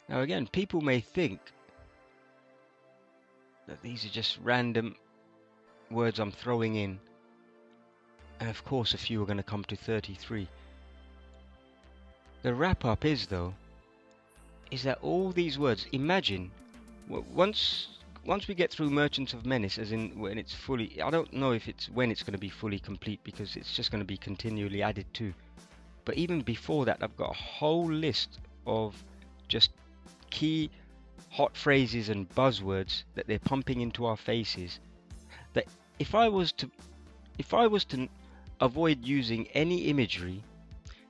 Now again, people may think that these are just random words I'm throwing in, and of course a few are going to come to 33. The wrap up is though, is that all these words, imagine, once we get through Merchants of Menace, as in when it's fully, I don't know if it's when it's going to be fully complete, because it's just going to be continually added to. But even before that, I've got a whole list of just key hot phrases and buzzwords that they're pumping into our faces, that if I was to avoid using any imagery,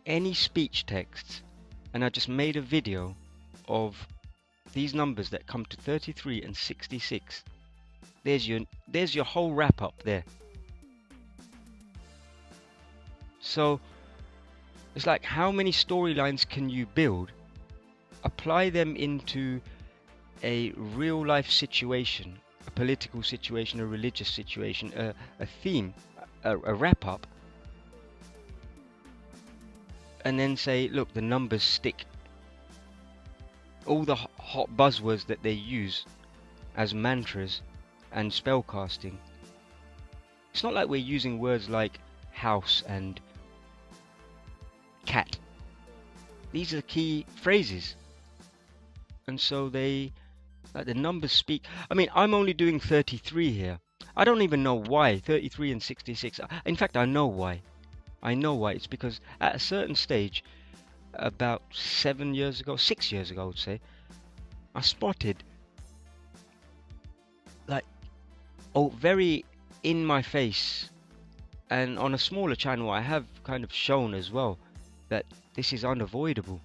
any speech texts, and I just made a video of these numbers that come to 33 and 66, there's your whole wrap up there. So it's like, how many storylines can you build, apply them into a real life situation, a political situation, a religious situation, a theme, a wrap up, and then say, look, the numbers stick. All the hot buzzwords that they use as mantras and spellcasting. It's not like we're using words like house and cat. These are the key phrases. And so the numbers speak. I mean, I'm only doing 33 here. I don't even know why 33 and 66. In fact, I know why. It's because at a certain stage, about 6 years ago, I would say, I spotted, like, very in my face, and on a smaller channel I have kind of shown as well that this is unavoidable.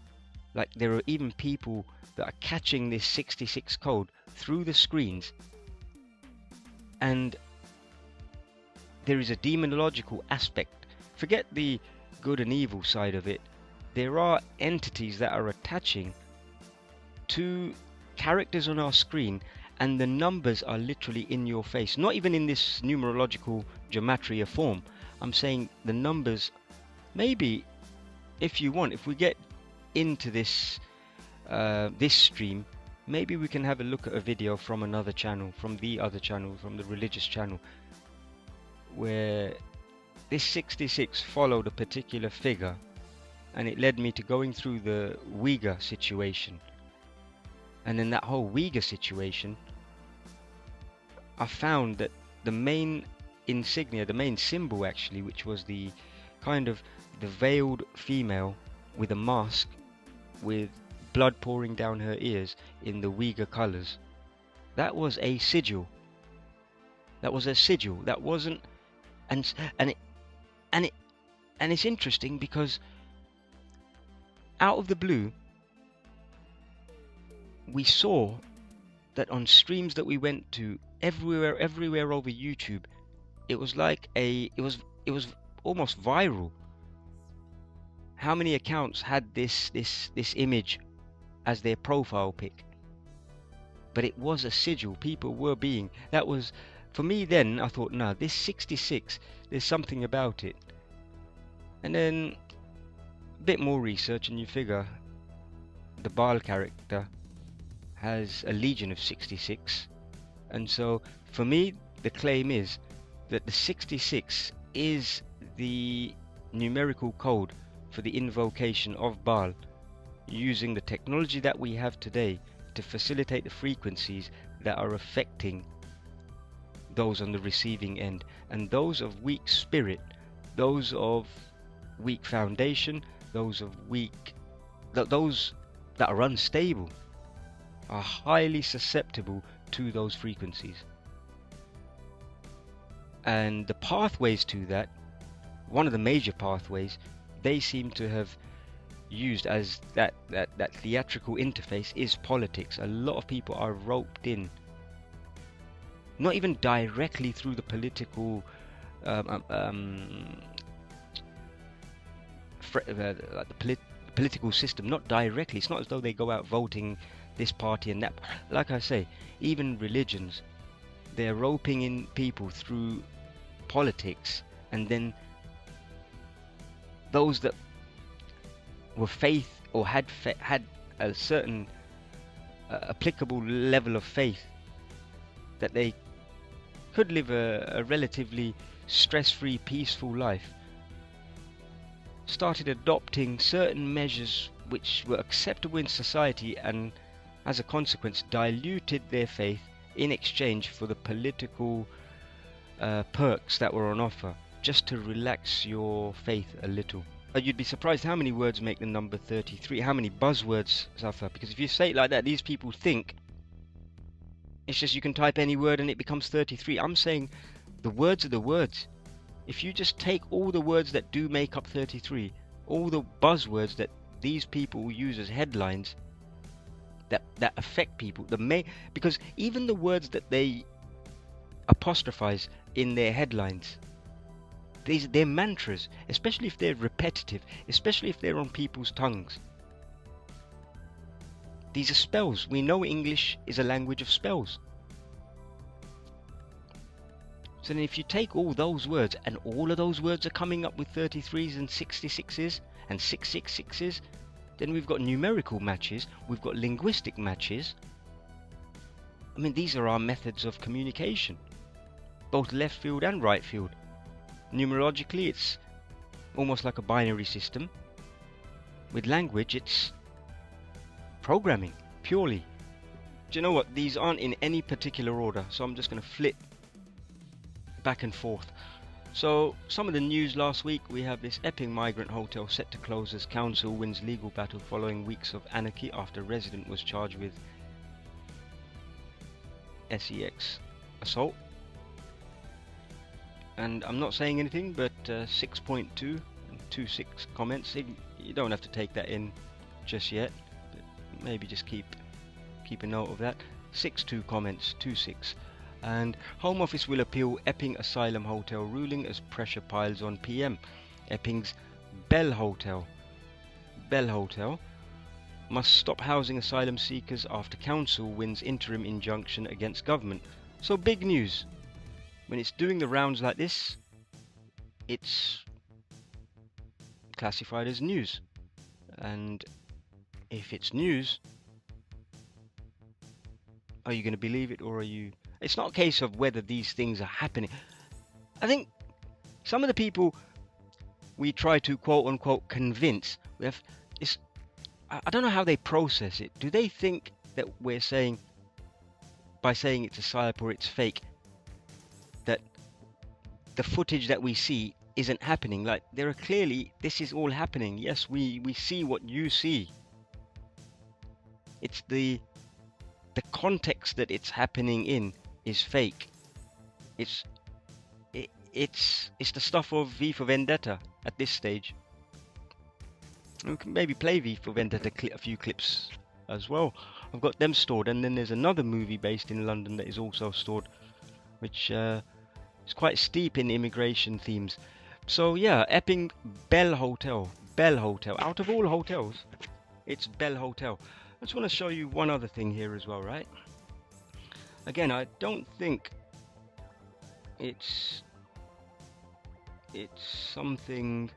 Like, there are even people that are catching this 66 code through the screens, and there is a demonological aspect. Forget the good and evil side of it. There are entities that are attaching to characters on our screen, and the numbers are literally in your face. Not even in this numerological gematria form. I'm saying the numbers, maybe, if you want, if we get into this this stream, maybe we can have a look at a video from another channel, from the other channel, from the religious channel, where this 66 followed a particular figure, and it led me to going through the Uyghur situation. And in that whole Uyghur situation, I found that the main insignia, the main symbol actually, which was the kind of the veiled female with a mask with blood pouring down her ears in the Uyghur colors, that was a sigil. That wasn't, and it's interesting because out of the blue, we saw that on streams that we went to everywhere over YouTube, it was like it was almost viral. How many accounts had this image as their profile pic? But it was a sigil. People were being, that was, for me then, I thought, no, this 66, there's something about it. And then a bit more research and you figure the Baal character has a legion of 66, and so for me the claim is that the 66 is the numerical code for the invocation of Baal, using the technology that we have today to facilitate the frequencies that are affecting those on the receiving end, and those of weak spirit, those of weak foundation, those that are unstable, are highly susceptible to those frequencies. And the pathways to that, one of the major pathways they seem to have used as that theatrical interface is politics. A lot of people are roped in, not even directly through the political political system, not directly. It's not as though they go out voting this party and that. Like I say, even religions, they're roping in people through politics, and then those that were faith or had a certain applicable level of faith that they could live a relatively stress-free, peaceful life, started adopting certain measures which were acceptable in society, and as a consequence diluted their faith in exchange for the political perks that were on offer, just to relax your faith a little. You'd be surprised how many words make the number 33, how many buzzwords suffer, because if you say it like that, these people think it's just you can type any word and it becomes 33. I'm saying the words are the words. If you just take all the words that do make up 33, all the buzzwords that these people use as headlines that affect people, because even the words that they apostrophize in their headlines, they're mantras, especially if they're repetitive, especially if they're on people's tongues. These are spells. We know English is a language of spells. So then if you take all those words, and all of those words are coming up with 33s and 66s and 666s, then we've got numerical matches, we've got linguistic matches. I mean, these are our methods of communication, both left field and right field. Numerologically, it's almost like a binary system. With language, it's programming, purely. Do you know what? These aren't in any particular order, so I'm just going to flip back and forth. So, some of the news last week, we have this Epping migrant hotel set to close as council wins legal battle following weeks of anarchy after resident was charged with sex assault. And I'm not saying anything, but 6.2 and 2.6 comments. You don't have to take that in just yet, but maybe just keep a note of that. 6.2 comments, 2.6. And Home Office will appeal Epping Asylum Hotel ruling as pressure piles on PM. Epping's Baal Hotel must stop housing asylum seekers after council wins interim injunction against government. So big news. When it's doing the rounds like this, it's classified as news. And if it's news, are you going to believe it, or are you... It's not a case of whether these things are happening. I think some of the people we try to quote-unquote convince, I don't know how they process it. Do they think that we're saying, by saying it's a psyop or it's fake, that the footage that we see isn't happening? Like, there are clearly, this is all happening. Yes, we see what you see. It's the context that it's happening in is fake. It's the stuff of V for Vendetta at this stage. We can maybe play V for Vendetta a few clips as well. I've got them stored, and then there's another movie based in London that is also stored, which is quite steep in immigration themes. So yeah, Epping Baal Hotel. Out of all hotels, it's Baal Hotel. I just want to show you one other thing here as well, right? Again, I don't think it's something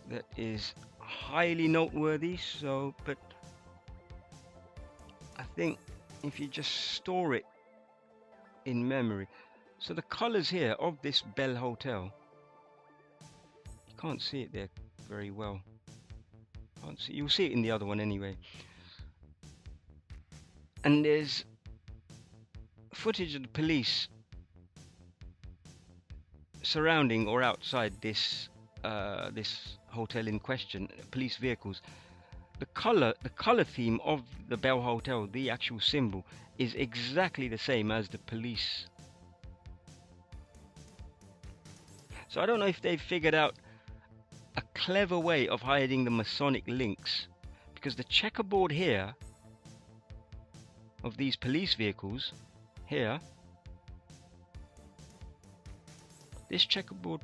that is highly noteworthy, so, but I think if you just store it in memory. So the colors here of this Baal Hotel, you can't see it there very well. You'll see it in the other one anyway. And there's footage of the police surrounding or outside this this hotel in question, police vehicles. The color theme of the Baal Hotel, the actual symbol, is exactly the same as the police. So I don't know if they've figured out a clever way of hiding the Masonic links, because the checkerboard here of these police vehicles here, this checkerboard,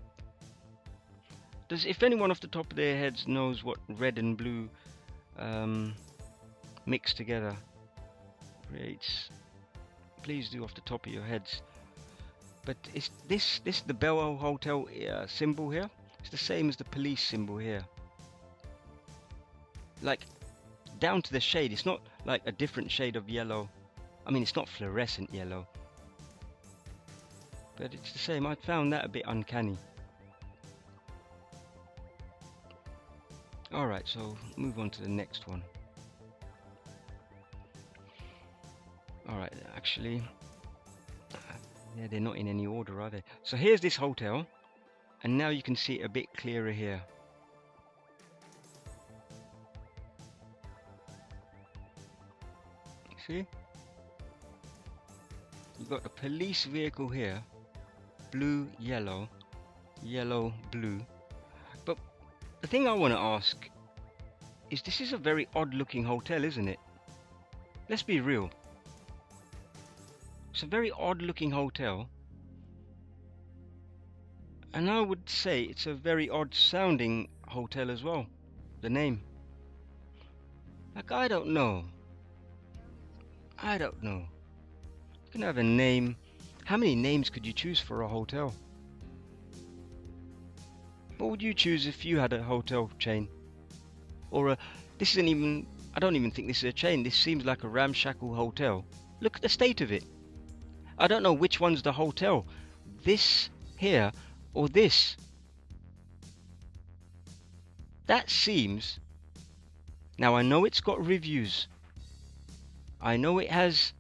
if anyone off the top of their heads knows what red and blue mixed together creates, please do off the top of your heads. But is this the Baal Hotel symbol here? It's the same as the police symbol here. Like, down to the shade. It's not like a different shade of yellow. I mean, it's not fluorescent yellow, but it's the same. I found that a bit uncanny. Alright, so move on to the next one. Alright, actually, yeah, they're not in any order, are they? So here's this hotel, and now you can see it a bit clearer here. See? You've got a police vehicle here, blue, yellow, yellow, blue. But the thing I want to ask is, this is a very odd looking hotel, isn't it? Let's be real. It's a very odd looking hotel. And I would say it's a very odd sounding hotel as well. The name. Like, I don't know. I don't know. You can have a name. How many names could you choose for a hotel? What would you choose if you had a hotel chain? Or this isn't even, I don't even think this is a chain. This seems like a ramshackle hotel. Look at the state of it. I don't know which one's the hotel. This here or this. That seems... Now I know it's got reviews. I know it has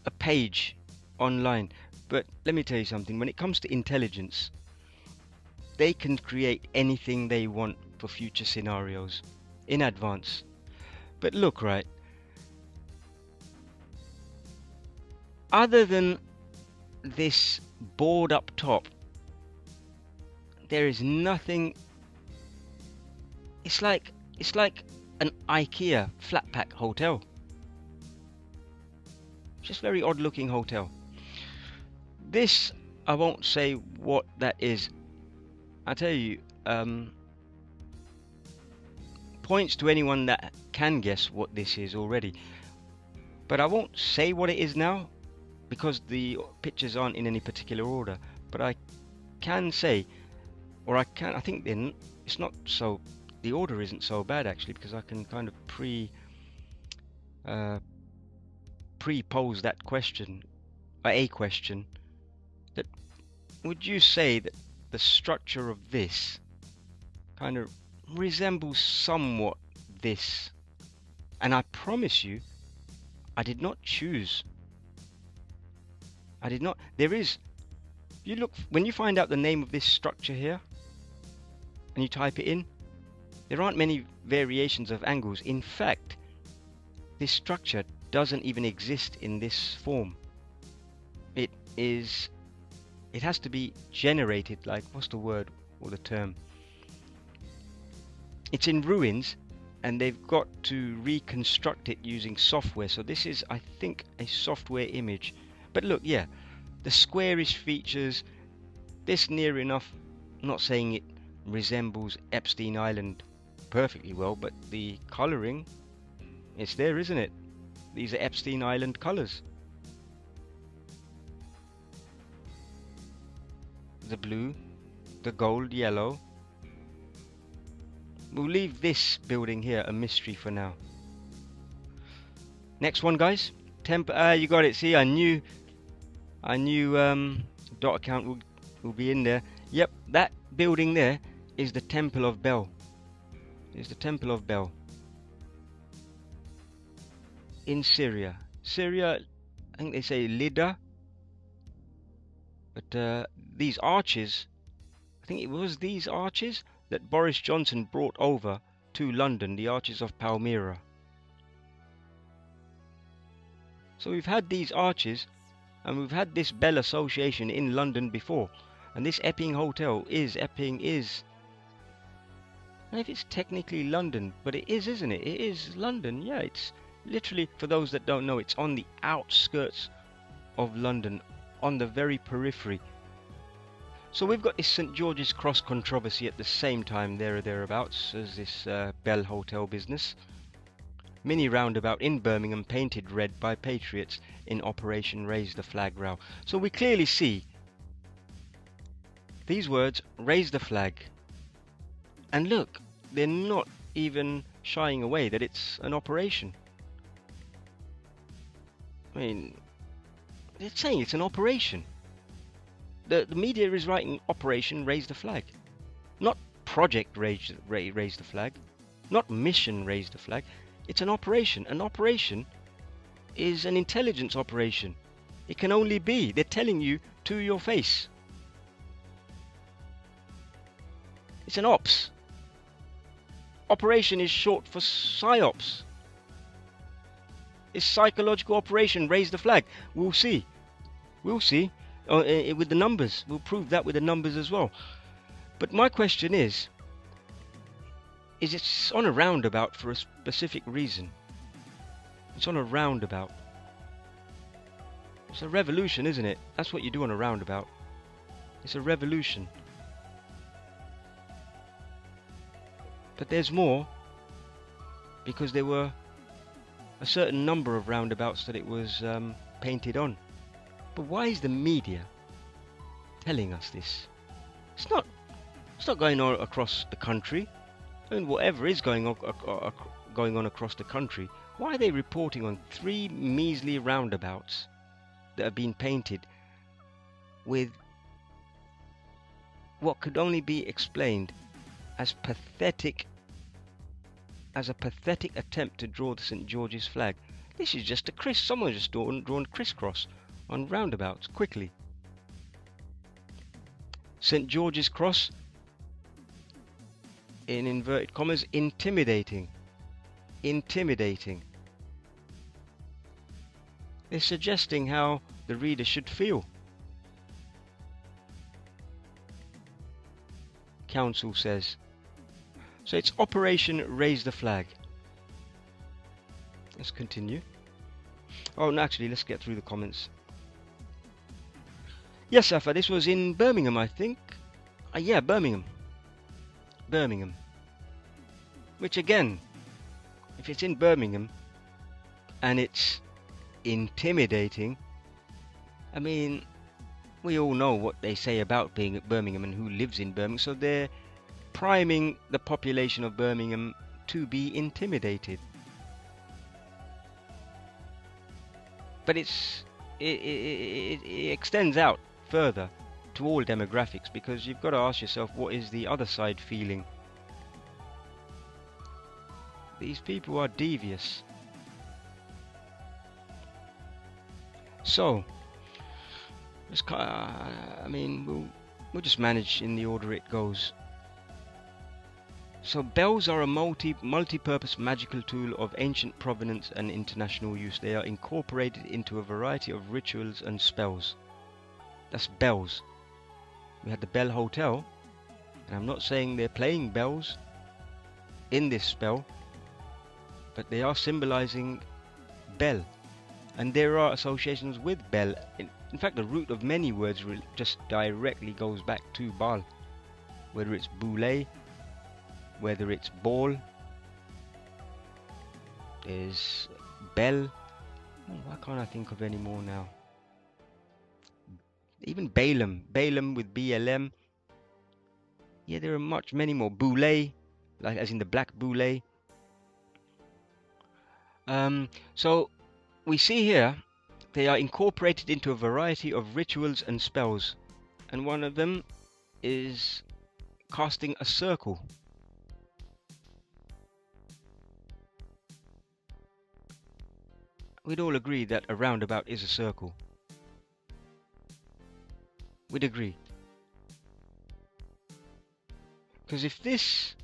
a page online. But let me tell you something. When it comes to intelligence, they can create anything they want for future scenarios in advance. But look, right, other than this board up top, there is nothing. It's like an IKEA flat pack hotel. Just very odd looking hotel. This, I won't say what that is. I tell you, points to anyone that can guess what this is already. But I won't say what it is now, because the pictures aren't in any particular order. But I can say, or I think then it's not so, the order isn't so bad actually, because I can kind of pre-pose that question, a question, that would you say that the structure of this kind of resembles somewhat this? And I promise you, I did not choose. I did not. There is, you look, when you find out the name of this structure here and you type it in, there aren't many variations of angles. In fact, this structure doesn't even exist in this form. It has to be generated, like, what's the word or the term? It's in ruins, and they've got to reconstruct it using software. So this is, I think, a software image. But look, yeah, the squarish features, this near enough, I'm not saying it resembles Epstein Island perfectly well, but the colouring, it's there, isn't it? These are Epstein Island colours. The blue, the gold, yellow. We'll leave this building here a mystery for now. Next one, guys. You got it. See, I knew dot account will be in there. Yep, that building there is the Temple of Baal. Is the Temple of Baal in Syria. Syria, I think they say Lida. But these arches, I think it was these arches that Boris Johnson brought over to London, the arches of Palmyra. So we've had these arches, and we've had this Bell Association in London before, and this Epping Hotel is, I don't know if it's technically London, but it is, isn't it? It is London, yeah. It's literally, for those that don't know, it's on the outskirts of London, on the very periphery. So we've got this St George's Cross controversy at the same time, there or thereabouts, as this Bell Hotel business. Mini roundabout in Birmingham painted red by patriots in Operation Raise the Flag row. So we clearly see these words, raise the flag. And look, they're not even shying away that it's an operation. I mean, it's saying it's an operation. The media is writing Operation Raise the Flag, not Project Raise the Flag, not Mission Raise the Flag. It's an operation. An operation is an intelligence operation. It can only be. They're telling you to your face. It's an ops. Operation is short for psyops. It's psychological operation. Raise the flag. We'll see. We'll see. With the numbers. We'll prove that with the numbers as well. But my question is it's on a roundabout for a specific reason. It's on a roundabout. It's a revolution, isn't it? That's what you do on a roundabout. It's a revolution. But there's more, because there were a certain number of roundabouts that it was painted on. But why is the media telling us this? It's not going on across the country. I mean, whatever is going on across the country, why are they reporting on 3 measly roundabouts that have been painted with what could only be explained as a pathetic attempt to draw the St. George's flag? This is just a someone just drawn crisscross on roundabouts quickly. St. George's cross, in inverted commas, intimidating. Intimidating. They're suggesting how the reader should feel. Council says. So it's Operation Raise the Flag. Let's continue. Oh, no, actually, let's get through the comments. Yes, Safa, this was in Birmingham, I think. Yeah, Birmingham. Birmingham. Which, again, if it's in Birmingham and it's intimidating, I mean, we all know what they say about being at Birmingham and who lives in Birmingham, so they're priming the population of Birmingham to be intimidated. But it extends out further to all demographics, because you've got to ask yourself, what is the other side feeling? These people are devious. So, I mean, we'll just manage in the order it goes. So bells are a multi-purpose magical tool of ancient provenance and international use. They are incorporated into a variety of rituals and spells. That's bells. We had the Bell Hotel, and I'm not saying they're playing bells in this spell, but they are symbolizing bell, and there are associations with bell. In fact, the root of many words just directly goes back to Baal, whether it's boule, whether it's Baal, there's Bell. Why can't I think of any more now? Even Balaam with BLM. Yeah, there are many more. Boule, like as in the black boule. So we see here they are incorporated into a variety of rituals and spells, and one of them is casting a circle. We'd all agree that a roundabout is a circle. We'd agree. Because if this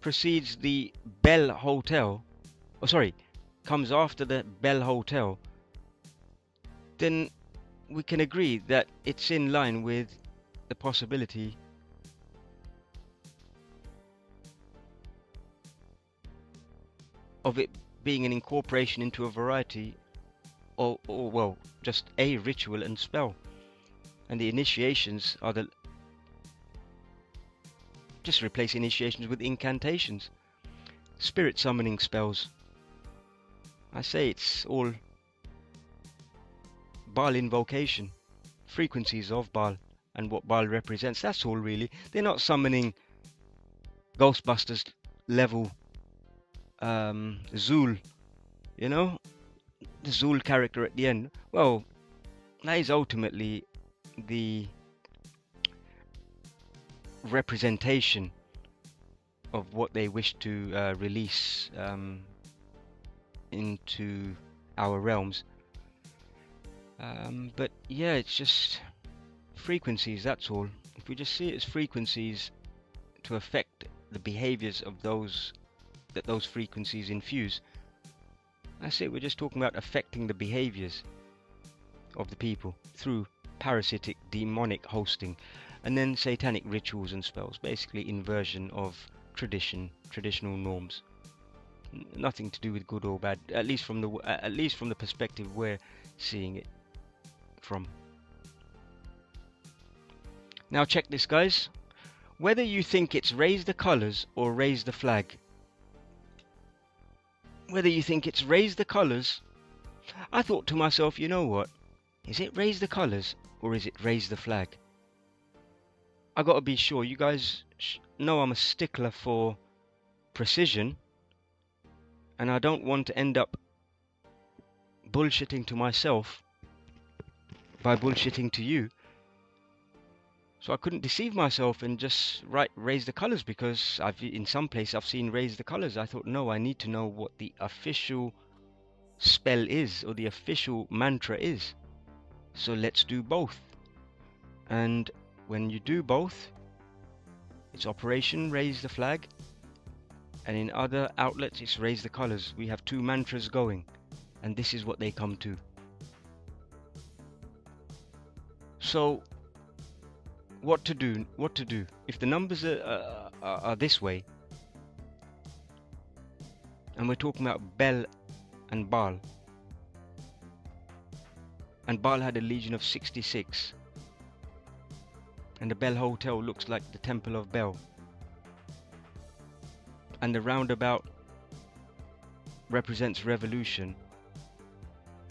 precedes the Bell Hotel, comes after the Bell Hotel, then we can agree that it's in line with the possibility of it being an incorporation into a variety, or well, just a ritual and spell. And the initiations are just replace initiations with incantations, spirit summoning spells. I say it's all Baal invocation, frequencies of Baal, and what Baal represents. That's all really. They're not summoning Ghostbusters level Zul, you know, the Zul character at the end. Well, that is ultimately the representation of what they wish to release into our realms. But yeah, it's just frequencies, that's all. If we just see it as frequencies to affect the behaviors of those that those frequencies infuse, that's it. We're just talking about affecting the behaviors of the people through parasitic demonic hosting, and then satanic rituals and spells, basically inversion of traditional norms. Nothing to do with good or bad, at least from the perspective we're seeing it from. Now check this, guys. Whether you think it's raise the colors or raise the flag, whether you think it's raise the colors, I thought to myself, you know what? Is it raise the colors or is it raise the flag? I gotta be sure. You guys know I'm a stickler for precision, and I don't want to end up bullshitting to myself by bullshitting to you. So I couldn't deceive myself and just write raise the colors, because in some place I've seen raise the colors. I thought, no, I need to know what the official spell is, or the official mantra is. So let's do both. And when you do both, it's Operation Raise the Flag, and in other outlets it's Raise the Colors. We have two mantras going, and this is what they come to. So what to do if the numbers are this way, and we're talking about Bel and Baal, and Baal had a legion of 66, and the Bel Hotel looks like the Temple of Bel, and the roundabout represents revolution,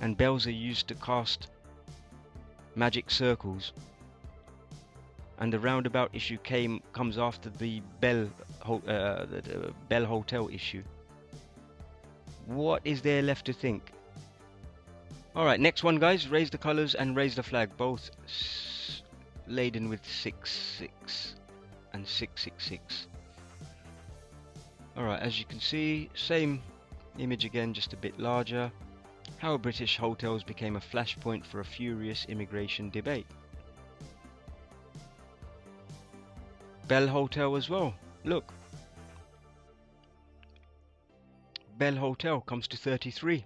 and bells are used to cast magic circles, and the roundabout issue comes after the Bel Hotel issue. What is there left to think? Alright, next one, guys. Raise the colors and raise the flag, both laden with 66 and 666. Alright, as you can see, same image again, just a bit larger. How British hotels became a flashpoint for a furious immigration debate. Bel Hotel as well. Look. Bel Hotel comes to 33.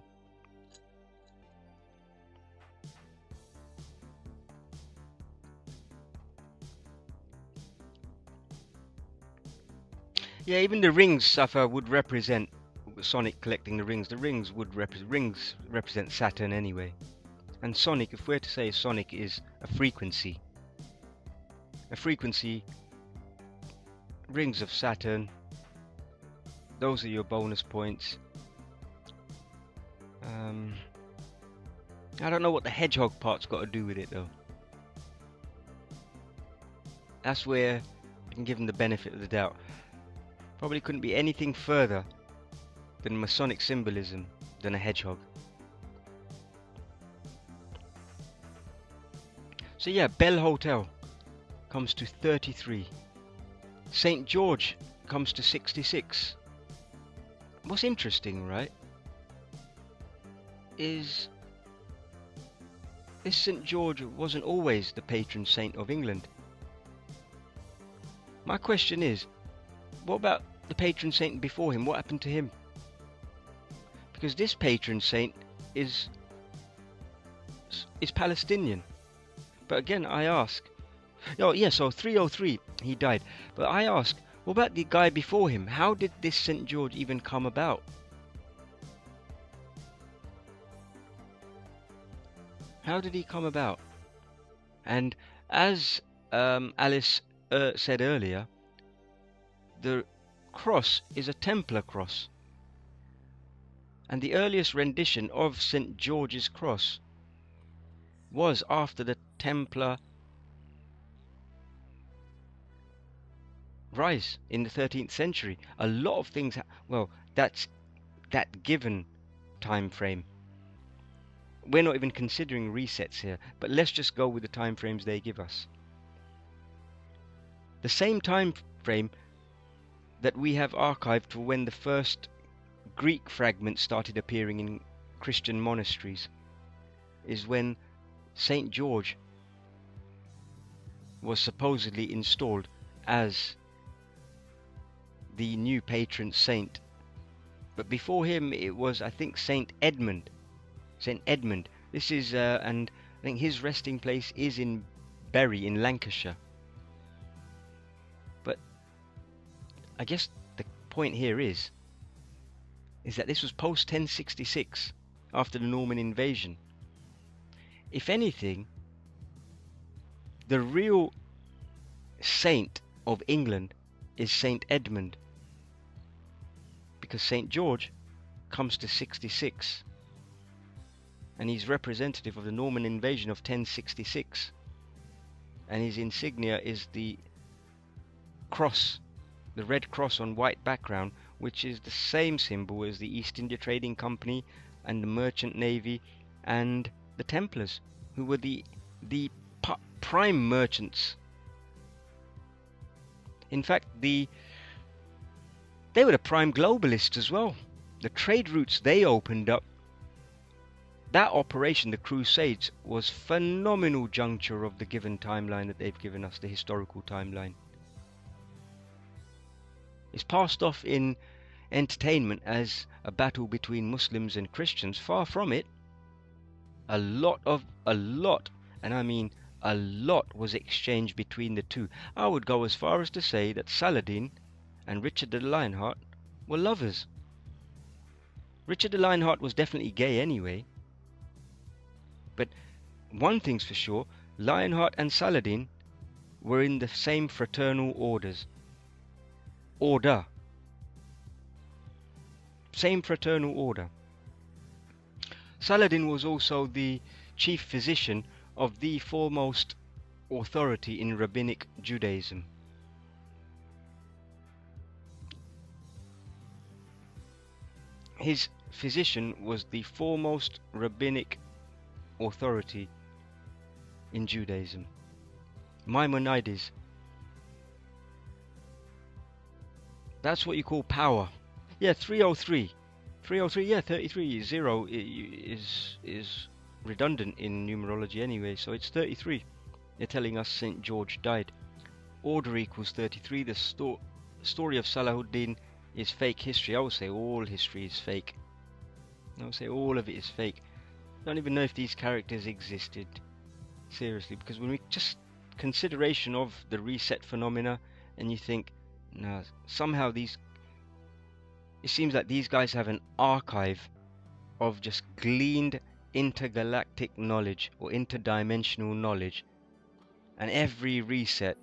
Yeah, even the rings suffer would represent Sonic collecting the rings. The rings would represent Saturn anyway. And Sonic, if we're to say Sonic is a frequency, rings of Saturn, those are your bonus points. I don't know what the hedgehog part's got to do with it though. That's where I can give them the benefit of the doubt. Probably couldn't be anything further than Masonic symbolism than a hedgehog. So yeah, Bel Hotel comes to 33. St. George comes to 66. What's interesting, right, is this St. George wasn't always the patron saint of England. My question is, what about the patron saint before him? What happened to him? Because this patron saint is Palestinian. But again, I ask, oh yeah, so 303 he died. But I ask, what about the guy before him? How did this St. George even come about? How did he come about? And as Alice said earlier, the cross is a Templar cross. And the earliest rendition of St. George's cross was after the Templar rise in the 13th century. A lot of things, well, that's that given time frame. We're not even considering resets here, but let's just go with the time frames they give us. The same time frame that we have archived for when the first Greek fragments started appearing in Christian monasteries is when Saint George was supposedly installed as the new patron saint. But before him it was, I think, Saint Edmund. Saint Edmund. This is, and I think his resting place is in Bury in Lancashire. But I guess the point here is that this was post 1066, after the Norman invasion. If anything, the real saint of England is Saint Edmund, because Saint George comes to 66, and he's representative of the Norman invasion of 1066, and his insignia is the cross, the red cross on white background, which is the same symbol as the East India Trading Company and the Merchant Navy and the Templars, who were the prime merchants. In fact, they were the prime globalists as well. The trade routes they opened up, that operation, the Crusades, was phenomenal juncture of the given timeline that they've given us, the historical timeline. It's passed off in entertainment as a battle between Muslims and Christians. Far from it. A lot, and I mean a lot, was exchanged between the two. I would go as far as to say that Saladin and Richard the Lionheart were lovers. Richard the Lionheart was definitely gay anyway. But one thing's for sure, Lionheart and Saladin were in the same fraternal orders. Same fraternal order. Saladin was also the chief physician of the foremost authority in rabbinic Judaism. His physician was the foremost rabbinic authority in Judaism, Maimonides. That's what you call power. Yeah, 303. 303, yeah, 33. 0 is redundant in numerology anyway, so it's 33. They're telling us St. George died. Order equals 33. The story of Salahuddin is fake history. I would say all history is fake. I would say all of it is fake. I don't even know if these characters existed. Seriously, because when we just consideration of the reset phenomena, and you think, no, somehow it seems like these guys have an archive of just gleaned intergalactic knowledge or interdimensional knowledge, and every reset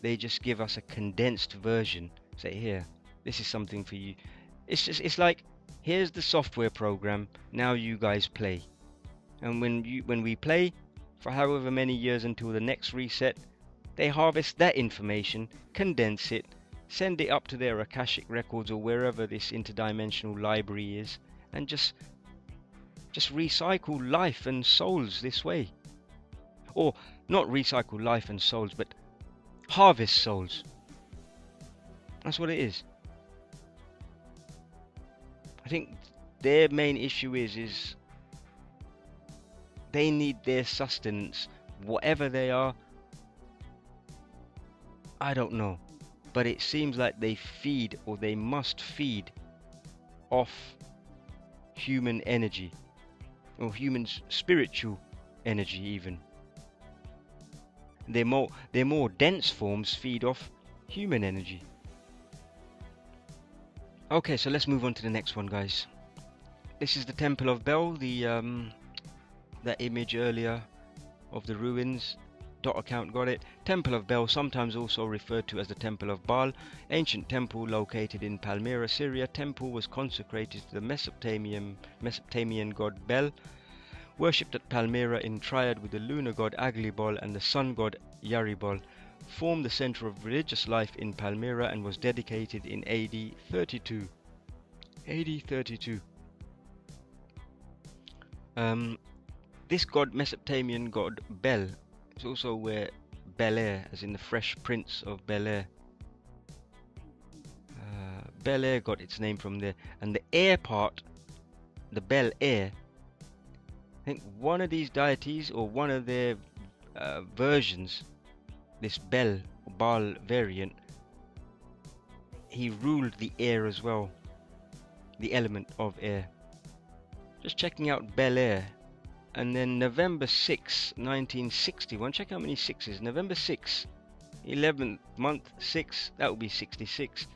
they just give us a condensed version. Say, here, this is something for you. It's like, here's the software program, now you guys play. And when we play for however many years until the next reset, they harvest that information, condense it, send it up to their Akashic records or wherever this interdimensional library is, and just recycle life and souls this way. Or not recycle life and souls, but harvest souls. That's what it is. I think their main issue is they need their sustenance, whatever they are. I don't know, but it seems like they feed, or they must feed, off human energy, or human spiritual energy even. Their more dense forms feed off human energy. Okay, so let's move on to the next one, guys. This is the Temple of Baal, that image earlier of the ruins. Dot account got it. Temple of Baal, sometimes also referred to as the Temple of Baal. Ancient temple located in Palmyra, Syria. Temple was consecrated to the Mesopotamian god Bel. Worshipped at Palmyra in triad with the lunar god Aglibol and the sun god Yaribol. Formed the center of religious life in Palmyra and was dedicated in AD 32. AD 32. This god, Mesopotamian god Bel, is also where Bel Air, as in the Fresh Prince of Bel Air. Bel Air got its name from there, and the air part, the Bel Air. I think one of these deities or one of their versions, this Bel or Baal variant, he ruled the air as well, the element of air. Just checking out Bel Air. And then November 6, 1961. Check how many sixes. November 6, 11th month, 6. That would be 66.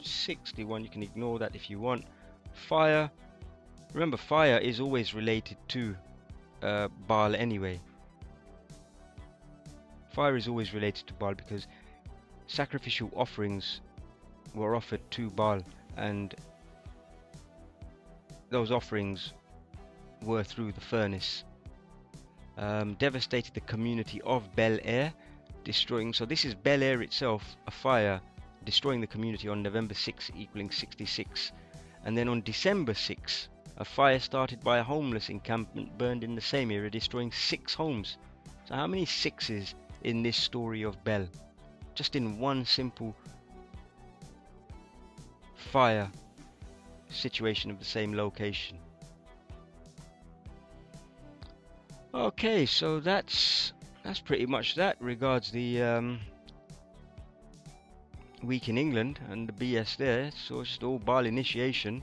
61, you can ignore that if you want. Fire. Remember, fire is always related to Baal anyway. Fire is always related to Baal because sacrificial offerings were offered to Baal, and those offerings were through the furnace. Devastated the community of Bel Air, destroying. So this is Bel Air itself, a fire destroying the community on November 6, equaling 66. And then on December 6, a fire started by a homeless encampment burned in the same area, destroying 6 homes. So how many sixes in this story of Bel? Just in one simple fire situation of the same location. Okay, so that's pretty much that regards the week in England and the BS there. So it's just all Baal initiation.